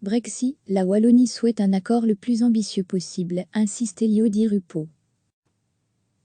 Brexit, la Wallonie souhaite un accord le plus ambitieux possible, insiste Elio Di Rupo.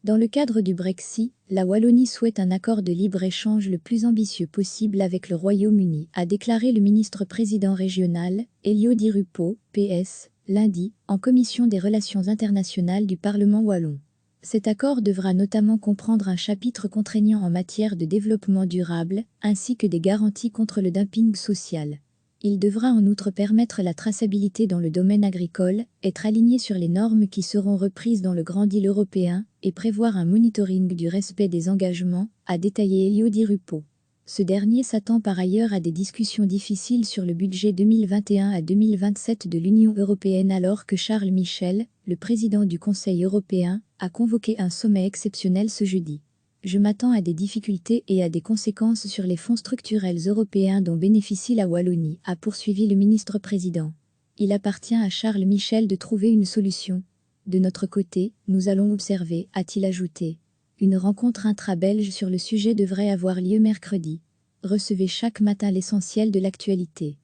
Dans le cadre du Brexit, la Wallonie souhaite un accord de libre-échange le plus ambitieux possible avec le Royaume-Uni, a déclaré le ministre-président régional, Elio Di Rupo, PS, lundi, en commission des relations internationales du Parlement wallon. Cet accord devra notamment comprendre un chapitre contraignant en matière de développement durable, ainsi que des garanties contre le dumping social. Il devra en outre permettre la traçabilité dans le domaine agricole, être aligné sur les normes qui seront reprises dans le Grand Deal européen et prévoir un monitoring du respect des engagements, a détaillé Elio Di Rupo. Ce dernier s'attend par ailleurs à des discussions difficiles sur le budget 2021 à 2027 de l'Union européenne alors que Charles Michel, le président du Conseil européen, a convoqué un sommet exceptionnel ce jeudi. Je m'attends à des difficultés et à des conséquences sur les fonds structurels européens dont bénéficie la Wallonie, a poursuivi le ministre-président. Il appartient à Charles Michel de trouver une solution. De notre côté, nous allons observer, a-t-il ajouté. Une rencontre intra-belge sur le sujet devrait avoir lieu mercredi. Recevez chaque matin l'essentiel de l'actualité.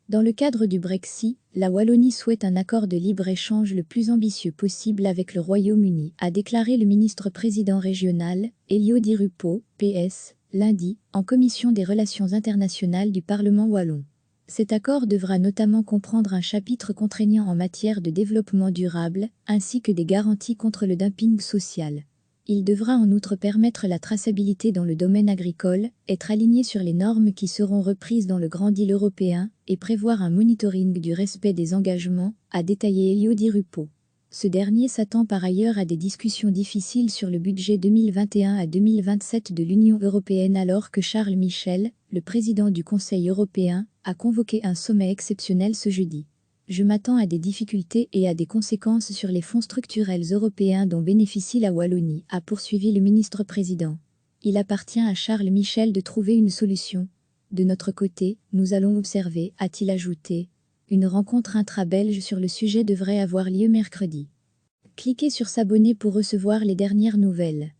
Dans le cadre du Brexit, la Wallonie souhaite un accord de libre-échange le plus ambitieux possible avec le Royaume-Uni, a déclaré le ministre-président régional, Elio Di Rupo, PS, lundi, en commission des relations internationales du Parlement wallon. Cet accord devra notamment comprendre un chapitre contraignant en matière de développement durable, ainsi que des garanties contre le dumping social. Il devra en outre permettre la traçabilité dans le domaine agricole, être aligné sur les normes qui seront reprises dans le Grand Deal européen et prévoir un monitoring du respect des engagements, a détaillé Elio Di Rupo. Ce dernier s'attend par ailleurs à des discussions difficiles sur le budget 2021 à 2027 de l'Union européenne alors que Charles Michel, le président du Conseil européen, a convoqué un sommet exceptionnel ce jeudi. Je m'attends à des difficultés et à des conséquences sur les fonds structurels européens dont bénéficie la Wallonie, a poursuivi le ministre-président. Il appartient à Charles Michel de trouver une solution. De notre côté, nous allons observer, a-t-il ajouté. Une rencontre intra-belge sur le sujet devrait avoir lieu mercredi. Cliquez sur s'abonner pour recevoir les dernières nouvelles.